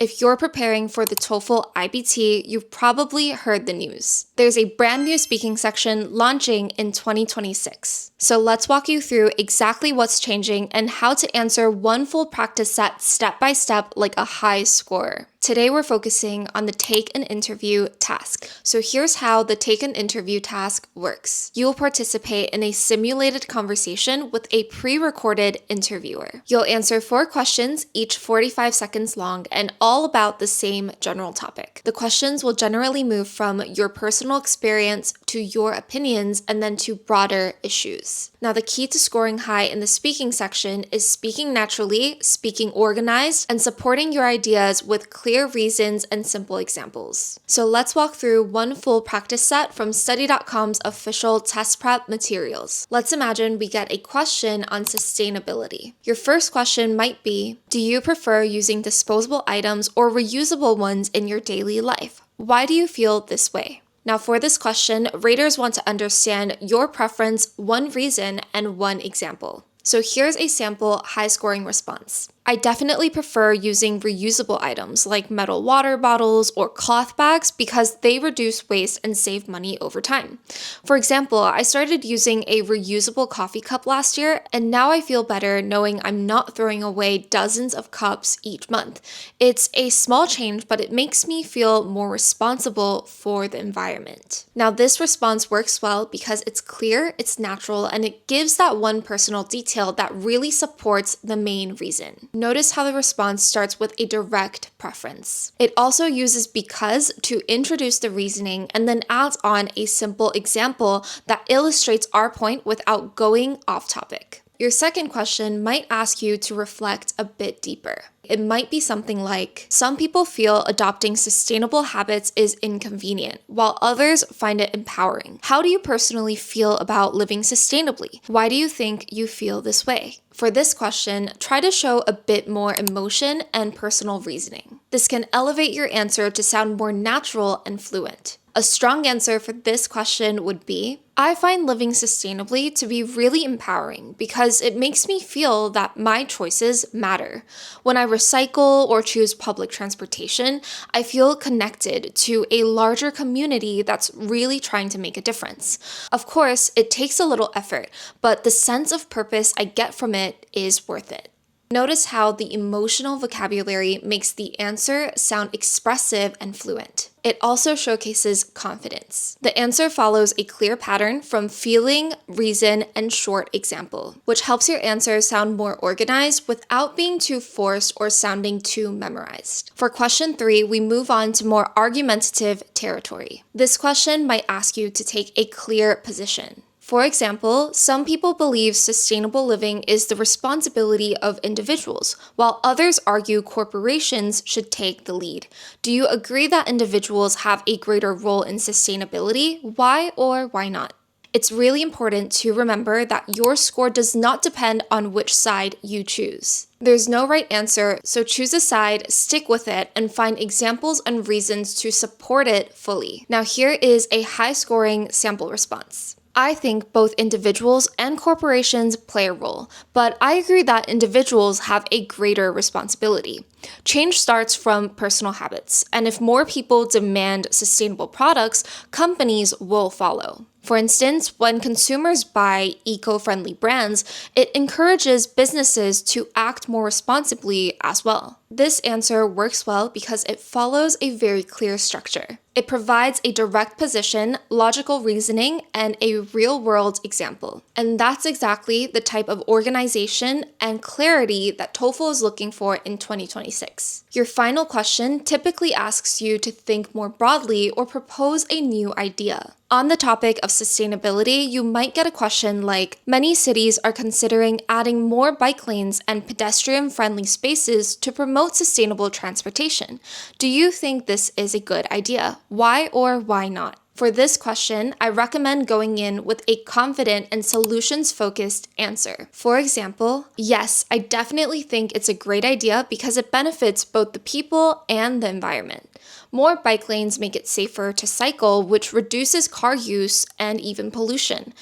If you're preparing for the TOEFL iBT, you've probably heard the news. There's a brand new speaking section launching in 2026. So let's walk you through exactly what's changing and how to answer one full practice set step by step like a high scorer. Today we're focusing on the Take an Interview task. So here's how the Take an Interview task works. You will participate in a simulated conversation with a pre-recorded interviewer. You'll answer 4 questions, each 45 seconds long, and all about the same general topic. The questions will generally move from your personal experience to your opinions and then to broader issues. Now, the key to scoring high in the speaking section is speaking naturally, speaking organized, and supporting your ideas with clear reasons and simple examples. So let's walk through one full practice set from study.com's official test prep materials. Let's imagine we get a question on sustainability. Your first question might be, do you prefer using disposable items or reusable ones in your daily life? Why do you feel this way? Now for this question, raters want to understand your preference, one reason, and one example. So here's a sample high-scoring response. I definitely prefer using reusable items like metal water bottles or cloth bags because they reduce waste and save money over time. For example, I started using a reusable coffee cup last year, and now I feel better knowing I'm not throwing away dozens of cups each month. It's a small change, but it makes me feel more responsible for the environment. Now, this response works well because it's clear, it's natural, and it gives that one personal detail that really supports the main reason. Notice how the response starts with a direct preference. It also uses because to introduce the reasoning and then adds on a simple example that illustrates our point without going off topic. Your second question might ask you to reflect a bit deeper. It might be something like, some people feel adopting sustainable habits is inconvenient, while others find it empowering. How do you personally feel about living sustainably? Why do you think you feel this way? For this question, try to show a bit more emotion and personal reasoning. This can elevate your answer to sound more natural and fluent. A strong answer for this question would be, I find living sustainably to be really empowering because it makes me feel that my choices matter. When I recycle or choose public transportation, I feel connected to a larger community that's really trying to make a difference. Of course, it takes a little effort, but the sense of purpose I get from it is worth it. Notice how the emotional vocabulary makes the answer sound expressive and fluent. It also showcases confidence. The answer follows a clear pattern from feeling, reason, and short example, which helps your answer sound more organized without being too forced or sounding too memorized. For question 3, we move on to more argumentative territory. This question might ask you to take a clear position. For example, some people believe sustainable living is the responsibility of individuals, while others argue corporations should take the lead. Do you agree that individuals have a greater role in sustainability? Why or why not? It's really important to remember that your score does not depend on which side you choose. There's no right answer, so choose a side, stick with it, and find examples and reasons to support it fully. Now here is a high-scoring sample response. I think both individuals and corporations play a role, but I agree that individuals have a greater responsibility. Change starts from personal habits, and if more people demand sustainable products, companies will follow. For instance, when consumers buy eco-friendly brands, it encourages businesses to act more responsibly as well. This answer works well because it follows a very clear structure. It provides a direct position, logical reasoning, and a real-world example. And that's exactly the type of organization and clarity that TOEFL is looking for in 2026. Your final question typically asks you to think more broadly or propose a new idea. On the topic of sustainability, you might get a question like, many cities are considering adding more bike lanes and pedestrian-friendly spaces to promote sustainable transportation. Do you think this is a good idea? Why or why not? For this question, I recommend going in with a confident and solutions-focused answer. For example, yes, I definitely think it's a great idea because it benefits both the people and the environment. More bike lanes make it safer to cycle, which reduces car use and even pollution.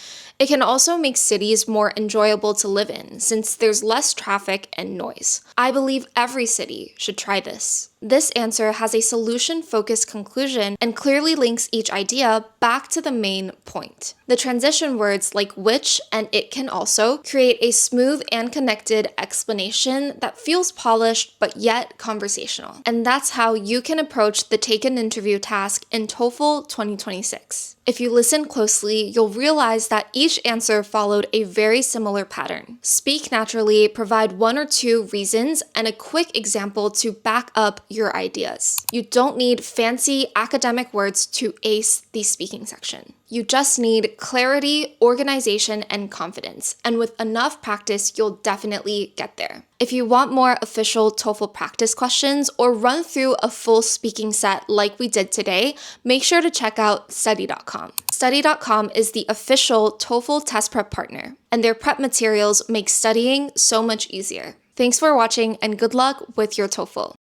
It can also make cities more enjoyable to live in since there's less traffic and noise. I believe every city should try this. This answer has a solution-focused conclusion and clearly links each idea back to the main point. The transition words like which and it can also create a smooth and connected explanation that feels polished but yet conversational. And that's how you can approach the Take an Interview task in TOEFL 2026. If you listen closely, you'll realize that each answer followed a very similar pattern. Speak naturally, provide one or two reasons, and a quick example to back up your ideas. You don't need fancy academic words to ace the speaking section. You just need clarity, organization, and confidence. And with enough practice, you'll definitely get there. If you want more official TOEFL practice questions or run through a full speaking set like we did today, make sure to check out study.com. Study.com is the official TOEFL test prep partner, and their prep materials make studying so much easier. Thanks for watching and good luck with your TOEFL.